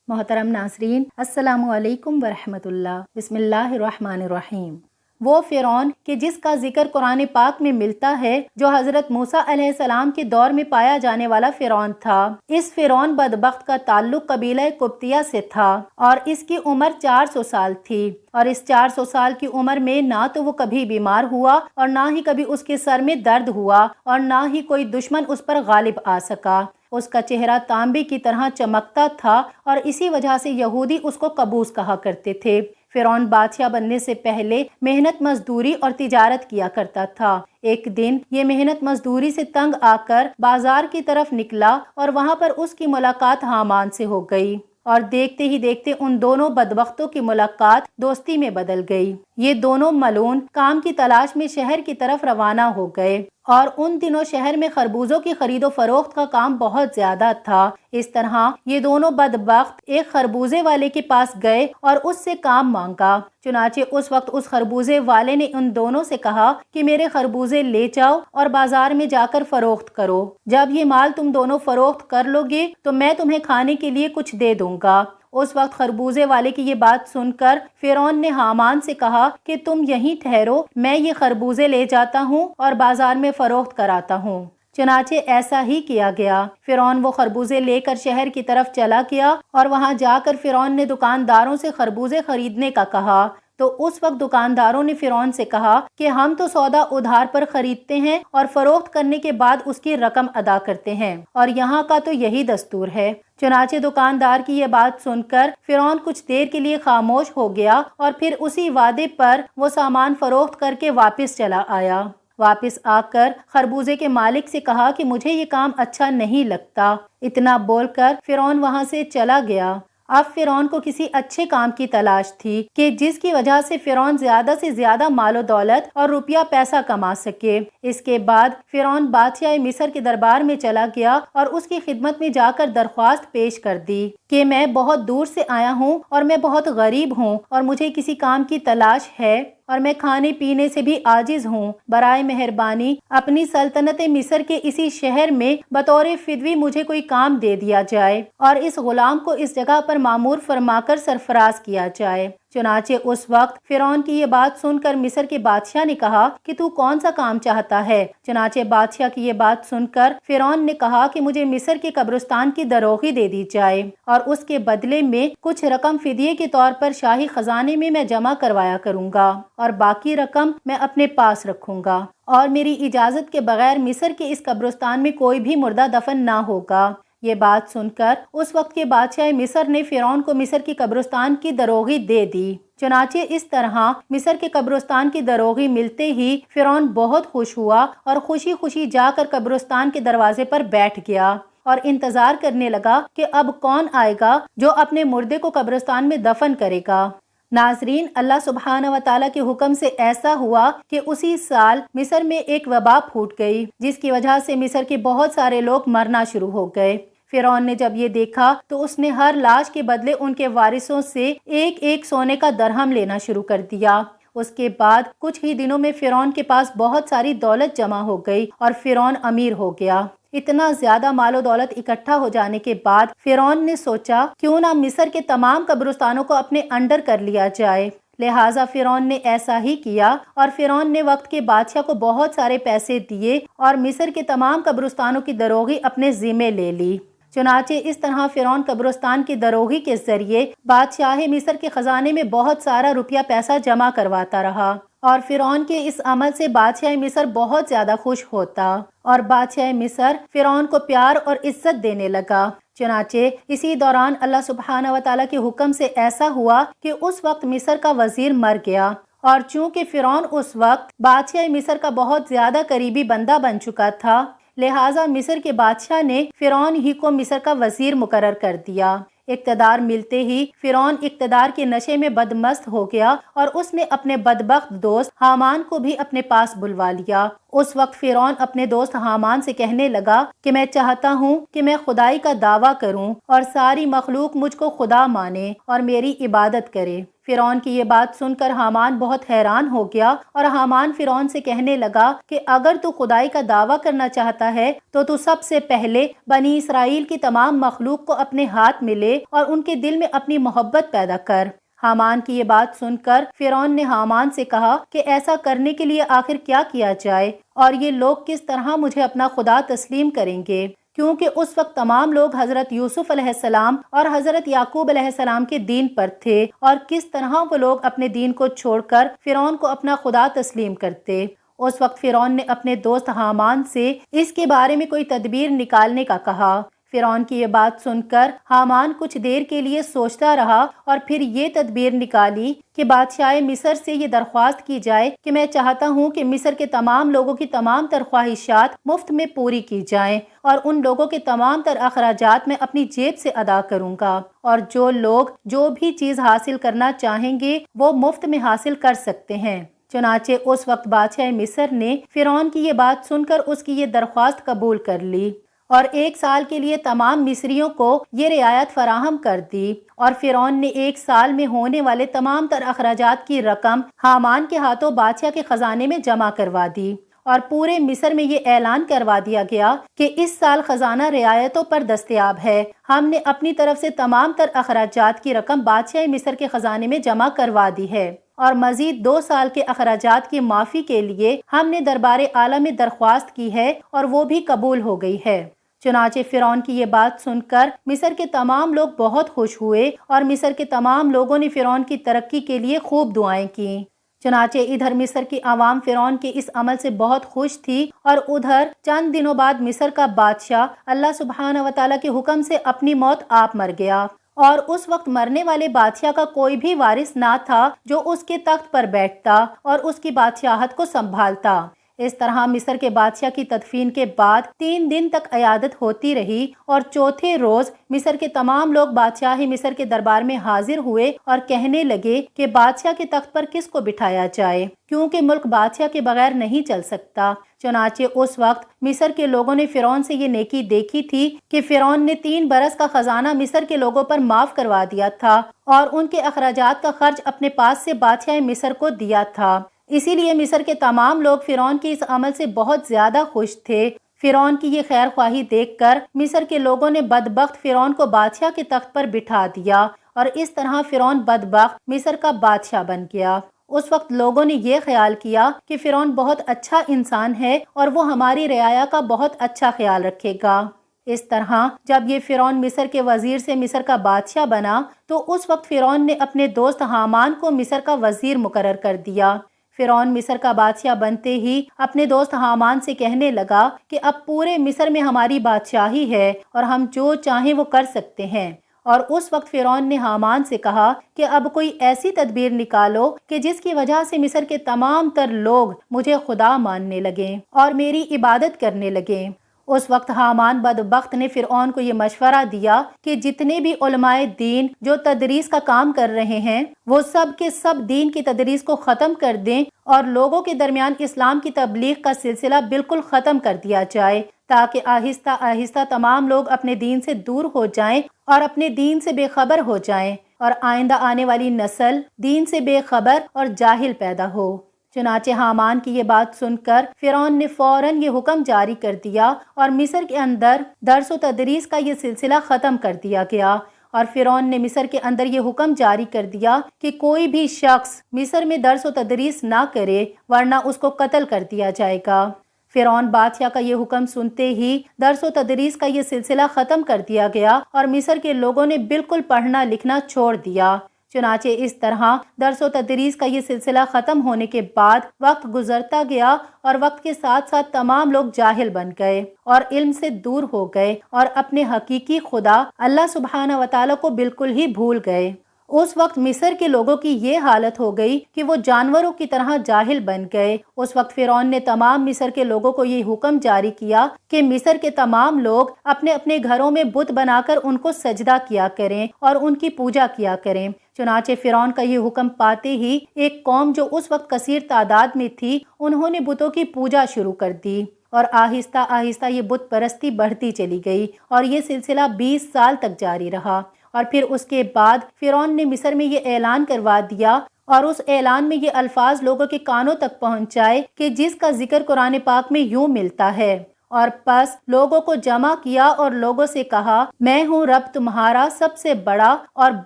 محترم ناظرین، السلام علیکم ورحمۃ اللہ۔ بسم اللہ الرحمن الرحیم۔ وہ فرعون کہ جس کا ذکر قرآن پاک میں ملتا ہے، جو حضرت موسیٰ علیہ السلام کے دور میں پایا جانے والا فرعون تھا۔ اس فرعون بدبخت کا تعلق قبیلہ قبطیہ سے تھا اور اس کی عمر 400 سال تھی، اور اس 400 سال کی عمر میں نہ تو وہ کبھی بیمار ہوا اور نہ ہی کبھی اس کے سر میں درد ہوا اور نہ ہی کوئی دشمن اس پر غالب آ سکا۔ اس کا چہرہ تانبے کی طرح چمکتا تھا اور اسی وجہ سے یہودی اس کو قبوس کہا کرتے تھے۔ فرعون بادشاہ بننے سے پہلے محنت مزدوری اور تجارت کیا کرتا تھا۔ ایک دن یہ محنت مزدوری سے تنگ آ کر بازار کی طرف نکلا اور وہاں پر اس کی ملاقات حامان سے ہو گئی، اور دیکھتے ہی دیکھتے ان دونوں بدبختوں کی ملاقات دوستی میں بدل گئی۔ یہ دونوں ملعون کام کی تلاش میں شہر کی طرف روانہ ہو گئے، اور ان دنوں شہر میں خربوزوں کی خرید و فروخت کا کام بہت زیادہ تھا۔ اس طرح یہ دونوں بدبخت ایک خربوزے والے کے پاس گئے اور اس سے کام مانگا۔ چنانچہ اس وقت اس خربوزے والے نے ان دونوں سے کہا کہ میرے خربوزے لے جاؤ اور بازار میں جا کر فروخت کرو۔ جب یہ مال تم دونوں فروخت کر لو گے تو میں تمہیں کھانے کے لیے کچھ دے دوں گا۔ اس وقت خربوزے والے کی یہ بات سن کر فرعون نے حامان سے کہا کہ تم یہیں ٹھہرو، میں یہ خربوزے لے جاتا ہوں اور بازار میں فروخت کراتا ہوں۔ چنانچہ ایسا ہی کیا گیا۔ فرعون وہ خربوزے لے کر شہر کی طرف چلا گیا، اور وہاں جا کر فرعون نے دکانداروں سے خربوزے خریدنے کا کہا۔ تو اس وقت دکانداروں نے فرعون سے کہا کہ ہم تو سودا ادھار پر خریدتے ہیں اور فروخت کرنے کے بعد اس کی رقم ادا کرتے ہیں، اور یہاں کا تو یہی دستور ہے۔ چنانچہ دکاندار کی یہ بات سن کر فرعون کچھ دیر کے لیے خاموش ہو گیا، اور پھر اسی وعدے پر وہ سامان فروخت کر کے واپس چلا آیا۔ واپس آ کر خربوزے کے مالک سے کہا کہ مجھے یہ کام اچھا نہیں لگتا۔ اتنا بول کر فرعون وہاں سے چلا گیا۔ اب فرعون کو کسی اچھے کام کی تلاش تھی کہ جس کی وجہ سے فرعون زیادہ سے زیادہ مال و دولت اور روپیہ پیسہ کما سکے۔ اس کے بعد فرعون بادشاہ مصر کے دربار میں چلا گیا اور اس کی خدمت میں جا کر درخواست پیش کر دی کہ میں بہت دور سے آیا ہوں اور میں بہت غریب ہوں اور مجھے کسی کام کی تلاش ہے، اور میں کھانے پینے سے بھی عاجز ہوں۔ برائے مہربانی اپنی سلطنت مصر کے اسی شہر میں بطور فدوی مجھے کوئی کام دے دیا جائے، اور اس غلام کو اس جگہ پر مامور فرما کر سرفراز کیا جائے۔ چنانچہ اس وقت فرعون کی یہ بات سن کر مصر کے بادشاہ نے کہا کہ تو کون سا کام چاہتا ہے؟ چنانچہ بادشاہ کی یہ بات سن کر فرعون نے کہا کہ مجھے مصر کے قبرستان کی دروغی دے دی جائے، اور اس کے بدلے میں کچھ رقم فدیے کے طور پر شاہی خزانے میں جمع کروایا کروں گا، اور باقی رقم میں اپنے پاس رکھوں گا، اور میری اجازت کے بغیر مصر کے اس قبرستان میں کوئی بھی مردہ دفن نہ ہوگا۔ یہ بات سن کر اس وقت کے بادشاہ مصر نے فرعون کو مصر کی قبرستان کی دروغی دے دی۔ چنانچہ اس طرح مصر کے قبرستان کی دروغی ملتے ہی فرعون بہت خوش ہوا اور خوشی خوشی جا کر قبرستان کے دروازے پر بیٹھ گیا اور انتظار کرنے لگا کہ اب کون آئے گا جو اپنے مردے کو قبرستان میں دفن کرے گا۔ ناظرین، اللہ سبحانہ و تعالیٰ کے حکم سے ایسا ہوا کہ اسی سال مصر میں ایک وبا پھوٹ گئی، جس کی وجہ سے مصر کے بہت سارے لوگ مرنا شروع ہو گئے۔ فرعون نے جب یہ دیکھا تو اس نے ہر لاش کے بدلے ان کے وارثوں سے ایک ایک سونے کا درہم لینا شروع کر دیا۔ اس کے بعد کچھ ہی دنوں میں فرعون کے پاس بہت ساری دولت جمع ہو گئی اور فرعون امیر ہو گیا۔ اتنا زیادہ مال و دولت اکٹھا ہو جانے کے بعد فرعون نے سوچا کیوں نہ مصر کے تمام قبرستانوں کو اپنے انڈر کر لیا جائے۔ لہٰذا فرعون نے ایسا ہی کیا، اور فرعون نے وقت کے بادشاہ کو بہت سارے پیسے دیے اور مصر کے تمام قبرستانوں کی دروغی اپنے ذمے لے لی۔ چنانچہ اس طرح فرعون قبرستان کی دروغی کے ذریعے بادشاہ مصر کے خزانے میں بہت سارا روپیہ پیسہ جمع کرواتا رہا، اور فرعون کے اس عمل سے بادشاہ مصر بہت زیادہ خوش ہوتا، اور بادشاہ مصر فرعون کو پیار اور عزت دینے لگا۔ چنانچہ اسی دوران اللہ سبحانہ و تعالیٰ کے حکم سے ایسا ہوا کہ اس وقت مصر کا وزیر مر گیا، اور چونکہ فرعون اس وقت بادشاہ مصر کا بہت زیادہ قریبی بندہ بن چکا تھا، لہٰذا مصر کے بادشاہ نے فرعون ہی کو مصر کا وزیر مقرر کر دیا۔ اقتدار ملتے ہی فرعون اقتدار کے نشے میں بدمست ہو گیا، اور اس نے اپنے بدبخت دوست حامان کو بھی اپنے پاس بلوا لیا اس وقت فرعون اپنے دوست حامان سے کہنے لگا کہ میں چاہتا ہوں کہ میں خدائی کا دعویٰ کروں اور ساری مخلوق مجھ کو خدا مانے اور میری عبادت کرے۔ فرعون کی یہ بات سن کر حامان بہت حیران ہو گیا، اور حامان فرعون سے کہنے لگا کہ اگر تو خدائی کا دعویٰ کرنا چاہتا ہے تو سب سے پہلے بنی اسرائیل کی تمام مخلوق کو اپنے ہاتھ میں لے اور ان کے دل میں اپنی محبت پیدا کر۔ حامان کی یہ بات سن کر فرعون نے حامان سے کہا کہ ایسا کرنے کے لیے آخر کیا کیا جائے، اور یہ لوگ کس طرح مجھے اپنا خدا تسلیم کریں گے، کیونکہ اس وقت تمام لوگ حضرت یوسف علیہ السلام اور حضرت یعقوب علیہ السلام کے دین پر تھے، اور کس طرح وہ لوگ اپنے دین کو چھوڑ کر فرعون کو اپنا خدا تسلیم کرتے۔ اس وقت فرعون نے اپنے دوست حامان سے اس کے بارے میں کوئی تدبیر نکالنے کا کہا۔ فرعون کی یہ بات سن کر حامان کچھ دیر کے لیے سوچتا رہا اور پھر یہ تدبیر نکالی کہ بادشاہ مصر سے یہ درخواست کی جائے کہ میں چاہتا ہوں کہ مصر کے تمام لوگوں کی تمام تر خواہشات مفت میں پوری کی جائیں، اور ان لوگوں کے تمام تر اخراجات میں اپنی جیب سے ادا کروں گا، اور جو لوگ جو بھی چیز حاصل کرنا چاہیں گے وہ مفت میں حاصل کر سکتے ہیں۔ چنانچہ اس وقت بادشاہ مصر نے فرعون کی یہ بات سن کر اس کی یہ درخواست قبول کر لی، اور 1 سال کے لیے تمام مصریوں کو یہ رعایت فراہم کر دی، اور فرعون نے 1 سال میں ہونے والے تمام تر اخراجات کی رقم حامان کے ہاتھوں بادشاہ کے خزانے میں جمع کروا دی، اور پورے مصر میں یہ اعلان کروا دیا گیا کہ اس سال خزانہ رعایتوں پر دستیاب ہے، ہم نے اپنی طرف سے تمام تر اخراجات کی رقم بادشاہ مصر کے خزانے میں جمع کروا دی ہے، اور مزید 2 سال کے اخراجات کی معافی کے لیے ہم نے دربار اعلیٰ میں درخواست کی ہے، اور وہ بھی قبول ہو گئی ہے۔ چنانچہ فرعون کی یہ بات سن کر مصر کے تمام لوگ بہت خوش ہوئے، اور مصر کے تمام لوگوں نے فرعون کی ترقی کے لیے خوب دعائیں کیں۔ چنانچہ ادھر مصر کی عوام فرعون کے اس عمل سے بہت خوش تھی، اور ادھر چند دنوں بعد مصر کا بادشاہ اللہ سبحانہ و تعالیٰ کے حکم سے اپنی موت آپ مر گیا، اور اس وقت مرنے والے بادشاہ کا کوئی بھی وارث نہ تھا جو اس کے تخت پر بیٹھتا اور اس کی بادشاہت کو سنبھالتا۔ اس طرح مصر کے بادشاہ کی تدفین کے بعد 3 دن تک عیادت ہوتی رہی، اور چوتھے روز مصر کے تمام لوگ بادشاہ مصر کے دربار میں حاضر ہوئے اور کہنے لگے کہ بادشاہ کے تخت پر کس کو بٹھایا جائے، کیونکہ ملک بادشاہ کے بغیر نہیں چل سکتا۔ چنانچہ اس وقت مصر کے لوگوں نے فرعون سے یہ نیکی دیکھی تھی کہ فرعون نے 3 برس کا خزانہ مصر کے لوگوں پر معاف کروا دیا تھا، اور ان کے اخراجات کا خرچ اپنے پاس سے بادشاہ مصر کو دیا تھا۔ اسی لیے مصر کے تمام لوگ فرعون کے اس عمل سے بہت زیادہ خوش تھے۔ فرعون کی یہ خیر خواہی دیکھ کر مصر کے لوگوں نے بدبخت فرعون کو بادشاہ کے تخت پر بٹھا دیا، اور اس طرح فرعون بدبخت مصر کا بادشاہ بن گیا۔ اس وقت لوگوں نے یہ خیال کیا کہ فرعون بہت اچھا انسان ہے، اور وہ ہماری رعایا کا بہت اچھا خیال رکھے گا۔ اس طرح جب یہ فرعون مصر کے وزیر سے مصر کا بادشاہ بنا تو اس وقت فرعون نے اپنے دوست حامان کو مصر کا وزیر مقرر کر دیا۔ فرعون مصر کا بادشاہ بنتے ہی اپنے دوست حامان سے کہنے لگا کہ اب پورے مصر میں ہماری بادشاہی ہے، اور ہم جو چاہیں وہ کر سکتے ہیں۔ اور اس وقت فرعون نے حامان سے کہا کہ اب کوئی ایسی تدبیر نکالو کہ جس کی وجہ سے مصر کے تمام تر لوگ مجھے خدا ماننے لگیں اور میری عبادت کرنے لگیں۔ اس وقت حامان بدبخت نے فرعون کو یہ مشورہ دیا کہ جتنے بھی علماء دین جو تدریس کا کام کر رہے ہیں وہ سب کے سب دین کی تدریس کو ختم کر دیں، اور لوگوں کے درمیان اسلام کی تبلیغ کا سلسلہ بالکل ختم کر دیا جائے، تاکہ آہستہ آہستہ تمام لوگ اپنے دین سے دور ہو جائیں اور اپنے دین سے بے خبر ہو جائیں، اور آئندہ آنے والی نسل دین سے بے خبر اور جاہل پیدا ہو۔ چنانچہ حامان کی یہ بات سن کر فرعون نے فوراً یہ حکم جاری کر دیا، اور مصر کے اندر درس و تدریس کا یہ سلسلہ ختم کر دیا گیا، اور فرعون نے مصر کے اندر یہ حکم جاری کر دیا کہ کوئی بھی شخص مصر میں درس و تدریس نہ کرے، ورنہ اس کو قتل کر دیا جائے گا۔ فرعون بادشاہ کا یہ حکم سنتے ہی درس و تدریس کا یہ سلسلہ ختم کر دیا گیا، اور مصر کے لوگوں نے بالکل پڑھنا لکھنا چھوڑ دیا۔ چنانچہ اس طرح درس و تدریس کا یہ سلسلہ ختم ہونے کے بعد وقت گزرتا گیا، اور وقت کے ساتھ ساتھ تمام لوگ جاہل بن گئے اور علم سے دور ہو گئے، اور اپنے حقیقی خدا اللہ سبحانہ و تعالیٰ کو بالکل ہی بھول گئے۔ اس وقت مصر کے لوگوں کی یہ حالت ہو گئی کہ وہ جانوروں کی طرح جاہل بن گئے۔ اس وقت فرعون نے تمام مصر کے لوگوں کو یہ حکم جاری کیا کہ مصر کے تمام لوگ اپنے اپنے گھروں میں بت بنا کر ان کو سجدہ کیا کریں اور ان کی پوجا کیا کریں۔ چنانچہ فرعون کا یہ حکم پاتے ہی ایک قوم جو اس وقت کثیر تعداد میں تھی، انہوں نے بتوں کی پوجا شروع کر دی، اور آہستہ آہستہ یہ بت پرستی بڑھتی چلی گئی، اور یہ سلسلہ 20 سال تک جاری رہا۔ اور پھر اس کے بعد فرعون نے مصر میں یہ اعلان کروا دیا، اور اس اعلان میں یہ الفاظ لوگوں کے کانوں تک پہنچائے کہ جس کا ذکر قرآن پاک میں یوں ملتا ہے، اور پس لوگوں کو جمع کیا اور لوگوں سے کہا، میں ہوں رب تمہارا سب سے بڑا اور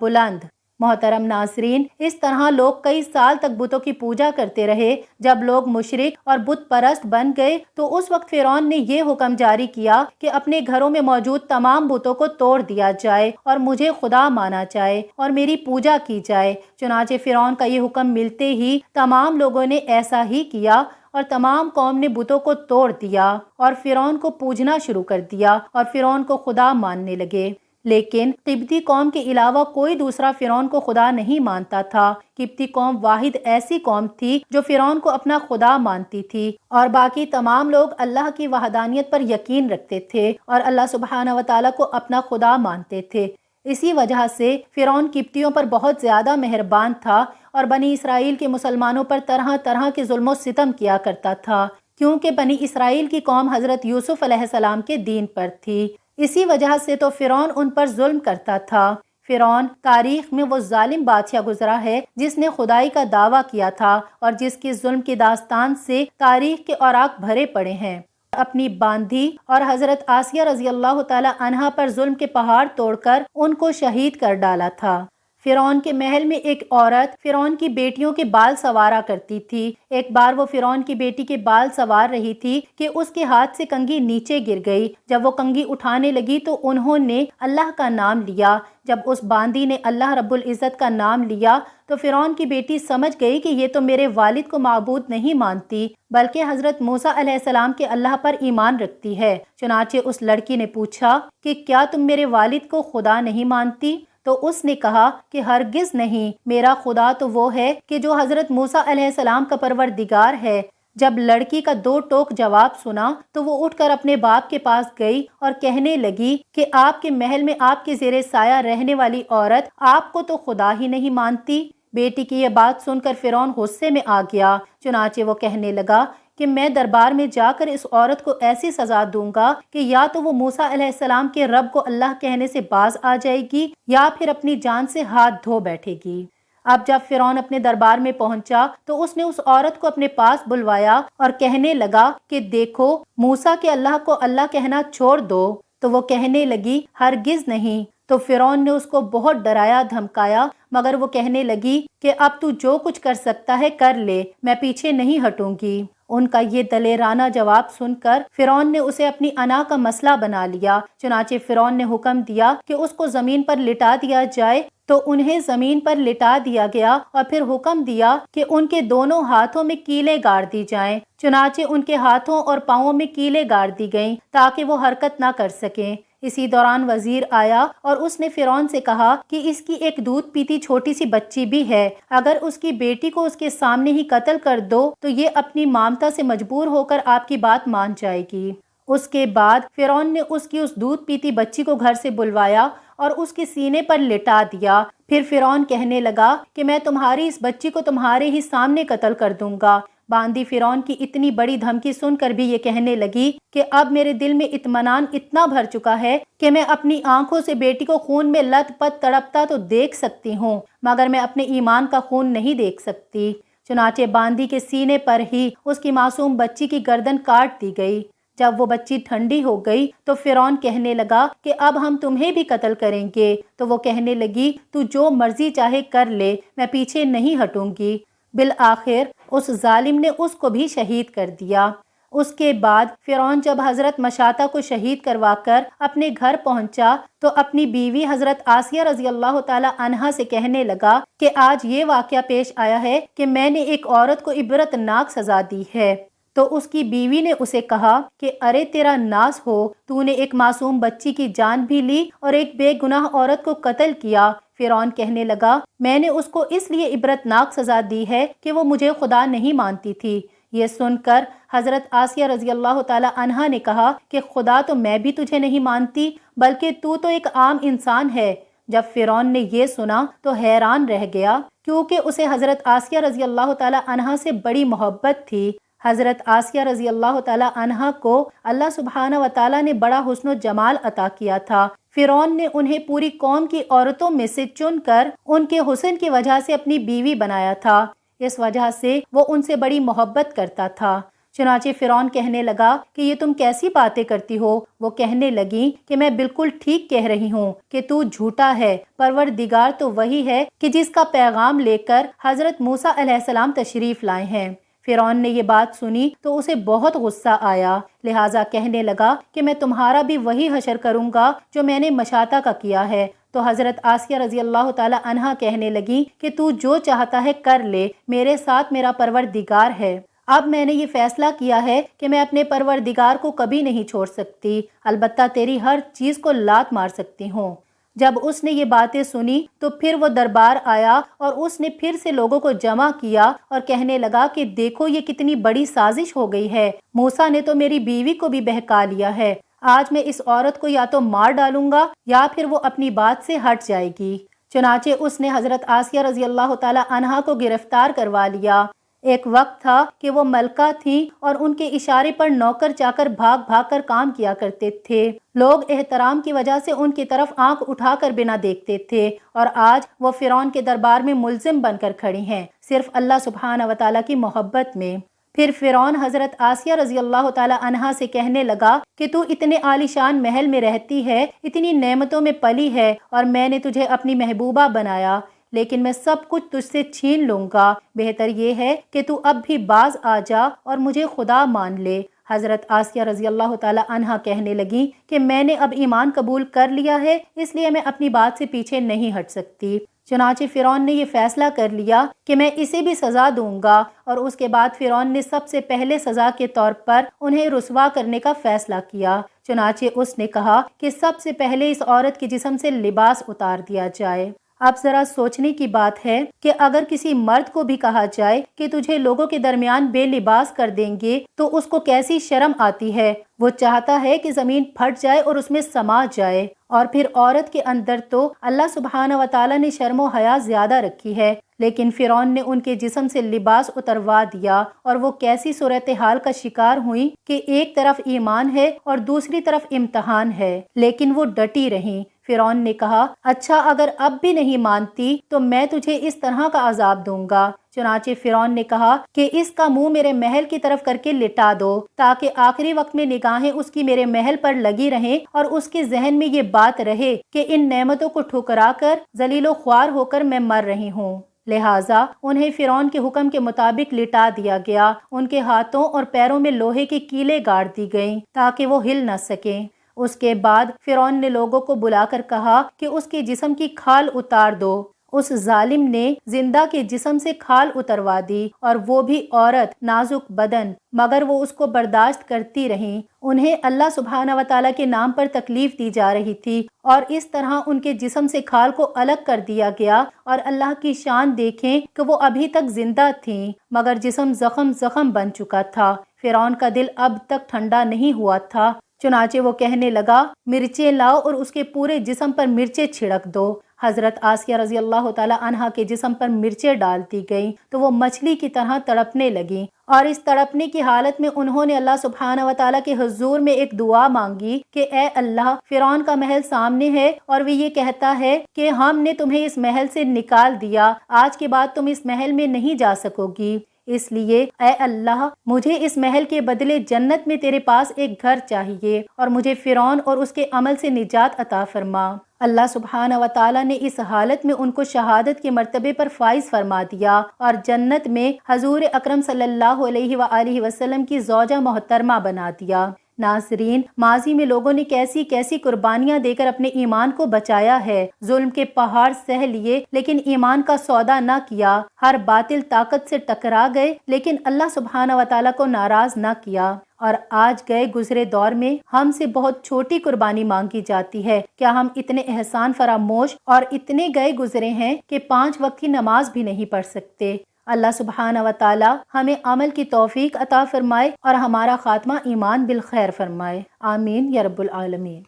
بلند۔ محترم ناظرین، اس طرح لوگ کئی سال تک بتوں کی پوجا کرتے رہے۔ جب لوگ مشرک اور بت پرست بن گئے تو اس وقت فرعون نے یہ حکم جاری کیا کہ اپنے گھروں میں موجود تمام بتوں کو توڑ دیا جائے اور مجھے خدا مانا جائے اور میری پوجا کی جائے۔ چنانچہ فرعون کا یہ حکم ملتے ہی تمام لوگوں نے ایسا ہی کیا، اور تمام قوم نے بتوں کو توڑ دیا اور فرعون کو پوجنا شروع کر دیا اور فرعون کو خدا ماننے لگے۔ لیکن قبطی قوم کے علاوہ کوئی دوسرا فرعون کو خدا نہیں مانتا تھا۔ قبطی قوم واحد ایسی قوم تھی جو فرعون کو اپنا خدا مانتی تھی، اور باقی تمام لوگ اللہ کی وحدانیت پر یقین رکھتے تھے اور اللہ سبحانہ و تعالیٰ کو اپنا خدا مانتے تھے۔ اسی وجہ سے فرعون قبطیوں پر بہت زیادہ مہربان تھا اور بنی اسرائیل کے مسلمانوں پر طرح طرح کے ظلم و ستم کیا کرتا تھا، کیونکہ بنی اسرائیل کی قوم حضرت یوسف علیہ السلام کے دین پر تھی۔ اسی وجہ سے تو فرعون ان پر ظلم کرتا تھا۔ فرعون تاریخ میں وہ ظالم بادشاہ گزرا ہے جس نے خدائی کا دعویٰ کیا تھا اور جس کی ظلم کی داستان سے تاریخ کے اوراق بھرے پڑے ہیں۔ اپنی باندھی اور حضرت آسیہ رضی اللہ تعالی عنہا پر ظلم کے پہاڑ توڑ کر ان کو شہید کر ڈالا تھا۔ فرعون کے محل میں ایک عورت فرعون کی بیٹیوں کے بال سنوارا کرتی تھی۔ ایک بار وہ فرعون کی بیٹی کے بال سنوار رہی تھی کہ اس کے ہاتھ سے کنگھی نیچے گر گئی۔ جب وہ کنگھی اٹھانے لگی تو انہوں نے اللہ کا نام لیا۔ جب اس باندی نے اللہ رب العزت کا نام لیا تو فرعون کی بیٹی سمجھ گئی کہ یہ تو میرے والد کو معبود نہیں مانتی بلکہ حضرت موسیٰ علیہ السلام کے اللہ پر ایمان رکھتی ہے۔ چنانچہ اس لڑکی نے پوچھا کہ کیا تم میرے والد کو خدا نہیں مانتی؟ تو اس نے کہا کہ ہرگز نہیں، میرا خدا تو وہ ہے کہ جو حضرت موسیٰ علیہ السلام کا پروردگار ہے۔ جب لڑکی کا 2 ٹوک جواب سنا تو وہ اٹھ کر اپنے باپ کے پاس گئی اور کہنے لگی کہ آپ کے محل میں آپ کے زیر سایہ رہنے والی عورت آپ کو تو خدا ہی نہیں مانتی۔ بیٹی کی یہ بات سن کر فرعون غصے میں آ گیا۔ چنانچہ وہ کہنے لگا کہ میں دربار میں جا کر اس عورت کو ایسی سزا دوں گا کہ یا تو وہ موسیٰ علیہ السلام کے رب کو اللہ کہنے سے باز آ جائے گی یا پھر اپنی جان سے ہاتھ دھو بیٹھے گی۔ اب جب فرعون اپنے دربار میں پہنچا تو اس نے اس عورت کو اپنے پاس بلوایا اور کہنے لگا کہ دیکھو، موسیٰ کے اللہ کو اللہ کہنا چھوڑ دو۔ تو وہ کہنے لگی ہرگز نہیں۔ تو فرعون نے اس کو بہت ڈرایا دھمکایا، مگر وہ کہنے لگی کہ اب تو جو کچھ کر سکتا ہے کر لے، میں پیچھے نہیں ہٹوں گی۔ ان کا یہ دلیرانہ جواب سن کر فرعون نے اسے اپنی انا کا مسئلہ بنا لیا۔ چنانچہ فرعون نے حکم دیا کہ اس کو زمین پر لٹا دیا جائے، تو انہیں زمین پر لٹا دیا گیا اور پھر حکم دیا کہ ان کے دونوں ہاتھوں میں کیلیں گاڑ دی جائیں۔ چنانچہ ان کے ہاتھوں اور پاؤں میں کیلیں گاڑ دی گئیں تاکہ وہ حرکت نہ کر سکیں۔ اسی دوران وزیر آیا اور اس نے فرعون سے کہا کہ اس کی ایک دودھ پیتی چھوٹی سی بچی بھی ہے، اگر اس کی بیٹی کو اس کے سامنے ہی قتل کر دو تو یہ اپنی مامتا سے مجبور ہو کر آپ کی بات مان جائے گی۔ اس کے بعد فرعون نے اس کی اس دودھ پیتی بچی کو گھر سے بلوایا اور اس کے سینے پر لٹا دیا۔ پھر فرعون کہنے لگا کہ میں تمہاری اس بچی کو تمہارے ہی سامنے قتل کر دوں گا۔ باندی فرعون کی اتنی بڑی دھمکی سن کر بھی یہ کہنے لگی کہ اب میرے دل میں اطمینان اتنا بھر چکا ہے کہ میں اپنی آنکھوں سے بیٹی کو خون میں لت پت تڑپتا تو دیکھ سکتی ہوں، مگر میں اپنے ایمان کا خون نہیں دیکھ سکتی۔ چنانچہ باندی کے سینے پر ہی اس کی معصوم بچی کی گردن کاٹ دی گئی۔ جب وہ بچی ٹھنڈی ہو گئی تو فرعون کہنے لگا کہ اب ہم تمہیں بھی قتل کریں گے۔ تو وہ کہنے لگی تو جو مرضی چاہے کر لے، میں پیچھے نہیں ہٹوں گی۔ بالآخر اس ظالم نے اس کو بھی شہید کر دیا۔ اس کے بعد فرعون جب حضرت مشاطہ کو شہید کروا کر اپنے گھر پہنچا تو اپنی بیوی حضرت آسیہ رضی اللہ تعالی عنہا سے کہنے لگا کہ آج یہ واقعہ پیش آیا ہے کہ میں نے ایک عورت کو عبرت ناک سزا دی ہے۔ تو اس کی بیوی نے اسے کہا کہ ارے تیرا ناز ہو، تو نے ایک معصوم بچی کی جان بھی لی اور ایک بے گناہ عورت کو قتل کیا۔ فرعون کہنے لگا میں نے اس کو اس لیے عبرت ناک سزا دی ہے کہ وہ مجھے خدا نہیں مانتی تھی۔ یہ سن کر حضرت آسیہ رضی اللہ تعالی عنہا نے کہا کہ خدا تو میں بھی تجھے نہیں مانتی، بلکہ تو ایک عام انسان ہے۔ جب فرعون نے یہ سنا تو حیران رہ گیا، کیونکہ اسے حضرت آسیہ رضی اللہ تعالی عنہا سے بڑی محبت تھی۔ حضرت آسیہ رضی اللہ تعالی عنہا کو اللہ سبحانہ و تعالی نے بڑا حسن و جمال عطا کیا تھا۔ فرعون نے انہیں پوری قوم کی عورتوں میں سے چن کر ان کے حسن کی وجہ سے اپنی بیوی بنایا تھا، اس وجہ سے وہ ان سے بڑی محبت کرتا تھا۔ چنانچہ فرعون کہنے لگا کہ یہ تم کیسی باتیں کرتی ہو؟ وہ کہنے لگیں کہ میں بالکل ٹھیک کہہ رہی ہوں کہ تو جھوٹا ہے، پروردگار تو وہی ہے کہ جس کا پیغام لے کر حضرت موسیٰ علیہ السلام تشریف لائے ہیں۔ فرعون نے یہ بات سنی تو اسے بہت غصہ آیا، لہٰذا کہنے لگا کہ میں تمہارا بھی وہی حشر کروں گا جو میں نے مشاطہ کا کیا ہے۔ تو حضرت آسیہ رضی اللہ تعالی عنہا کہنے لگیں کہ تو جو چاہتا ہے کر لے، میرے ساتھ میرا پروردگار ہے۔ اب میں نے یہ فیصلہ کیا ہے کہ میں اپنے پروردگار کو کبھی نہیں چھوڑ سکتی، البتہ تیری ہر چیز کو لات مار سکتی ہوں۔ جب اس نے یہ باتیں سنی تو پھر وہ دربار آیا اور اس نے پھر سے لوگوں کو جمع کیا اور کہنے لگا کہ دیکھو یہ کتنی بڑی سازش ہو گئی ہے، موسیٰ نے تو میری بیوی کو بھی بہکا لیا ہے۔ آج میں اس عورت کو یا تو مار ڈالوں گا یا پھر وہ اپنی بات سے ہٹ جائے گی۔ چنانچہ اس نے حضرت آسیہ رضی اللہ تعالی عنہا کو گرفتار کروا لیا۔ ایک وقت تھا کہ وہ ملکہ تھیں اور ان کے اشارے پر نوکر چاکر بھاگ بھاگ کر کام کیا کرتے تھے۔ لوگ احترام کی وجہ سے ان کی طرف آنکھ اٹھا کر بنا دیکھتے تھے، اور آج وہ فرعون کے دربار میں ملزم بن کر کھڑی ہیں، صرف اللہ سبحانہ و تعالیٰ کی محبت میں۔ پھر فرعون حضرت آسیہ رضی اللہ تعالی عنہا سے کہنے لگا کہ تو اتنے عالیشان محل میں رہتی ہے، اتنی نعمتوں میں پلی ہے، اور میں نے تجھے اپنی محبوبہ بنایا، لیکن میں سب کچھ تجھ سے چھین لوں گا۔ بہتر یہ ہے کہ تو اب بھی باز آ جا اور مجھے خدا مان لے۔ حضرت آسیہ رضی اللہ تعالی عنہا کہنے لگیں کہ میں نے اب ایمان قبول کر لیا ہے، اس لیے میں اپنی بات سے پیچھے نہیں ہٹ سکتی۔ چنانچہ فرعون نے یہ فیصلہ کر لیا کہ میں اسے بھی سزا دوں گا، اور اس کے بعد فرعون نے سب سے پہلے سزا کے طور پر انہیں رسوا کرنے کا فیصلہ کیا۔ چنانچہ اس نے کہا کہ سب سے پہلے اس عورت کے جسم سے لباس اتار دیا جائے۔ اب ذرا سوچنے کی بات ہے کہ اگر کسی مرد کو بھی کہا جائے کہ تجھے لوگوں کے درمیان بے لباس کر دیں گے تو اس کو کیسی شرم آتی ہے۔ وہ چاہتا ہے کہ زمین پھٹ جائے اور اس میں سما جائے، اور پھر عورت کے اندر تو اللہ سبحانہ و تعالیٰ نے شرم و حیا زیادہ رکھی ہے، لیکن فرعون نے ان کے جسم سے لباس اتروا دیا، اور وہ کیسی صورتحال کا شکار ہوئیں کہ ایک طرف ایمان ہے اور دوسری طرف امتحان ہے، لیکن وہ ڈٹی رہیں۔ فرعون نے کہا، اچھا اگر اب بھی نہیں مانتی تو میں تجھے اس طرح کا عذاب دوں گا۔ چنانچہ فرعون نے کہا کہ اس کا منہ میرے محل کی طرف کر کے لٹا دو، تاکہ آخری وقت میں نگاہیں اس کی میرے محل پر لگی رہیں اور اس کے ذہن میں یہ بات رہے کہ ان نعمتوں کو ٹھکرا کر ذلیل و خوار ہو کر میں مر رہی ہوں۔ لہٰذا انہیں فرعون کے حکم کے مطابق لٹا دیا گیا، ان کے ہاتھوں اور پیروں میں لوہے کے کیلیں گاڑ دی گئیں تاکہ وہ ہل نہ سکیں۔ اس کے بعد فرعون نے لوگوں کو بلا کر کہا کہ اس کے جسم کی کھال اتار دو۔ اس ظالم نے زندہ کے جسم سے کھال اتروا دی، اور وہ بھی عورت، نازک بدن، مگر وہ اس کو برداشت کرتی رہیں۔ انہیں اللہ سبحانہ و تعالیٰ کے نام پر تکلیف دی جا رہی تھی، اور اس طرح ان کے جسم سے کھال کو الگ کر دیا گیا، اور اللہ کی شان دیکھیں کہ وہ ابھی تک زندہ تھیں مگر جسم زخم بن چکا تھا۔ فرعون کا دل اب تک ٹھنڈا نہیں ہوا تھا، چنانچہ وہ کہنے لگا، مرچیں لاؤ اور اس کے پورے جسم پر مرچیں چھڑک دو۔ حضرت آسیہ رضی اللہ تعالی عنہا کے جسم پر مرچیں ڈال دی گئیں تو وہ مچھلی کی طرح تڑپنے لگیں، اور اس تڑپنے کی حالت میں انہوں نے اللہ سبحانہ و تعالیٰ کے حضور میں ایک دعا مانگی کہ اے اللہ، فرعون کا محل سامنے ہے اور وہ یہ کہتا ہے کہ ہم نے تمہیں اس محل سے نکال دیا، آج کے بعد تم اس محل میں نہیں جا سکو گی، اس لیے اے اللہ مجھے اس محل کے بدلے جنت میں تیرے پاس ایک گھر چاہیے، اور مجھے فرعون اور اس کے عمل سے نجات عطا فرما۔ اللہ سبحانہ و تعالیٰ نے اس حالت میں ان کو شہادت کے مرتبے پر فائز فرما دیا، اور جنت میں حضور اکرم صلی اللہ علیہ وآلہ وسلم کی زوجہ محترمہ بنا دیا۔ ناظرین، ماضی میں لوگوں نے کیسی کیسی قربانیاں دے کر اپنے ایمان کو بچایا ہے، ظلم کے پہاڑ سہ لیے لیکن ایمان کا سودا نہ کیا، ہر باطل طاقت سے ٹکرا گئے لیکن اللہ سبحانہ و تعالیٰ کو ناراض نہ کیا، اور آج گئے گزرے دور میں ہم سے بہت چھوٹی قربانی مانگی جاتی ہے۔ کیا ہم اتنے احسان فراموش اور اتنے گئے گزرے ہیں کہ 5 وقت کی نماز بھی نہیں پڑھ سکتے؟ اللہ سبحانہ و تعالی ہمیں عمل کی توفیق عطا فرمائے اور ہمارا خاتمہ ایمان بالخیر فرمائے، آمین یا رب العالمین۔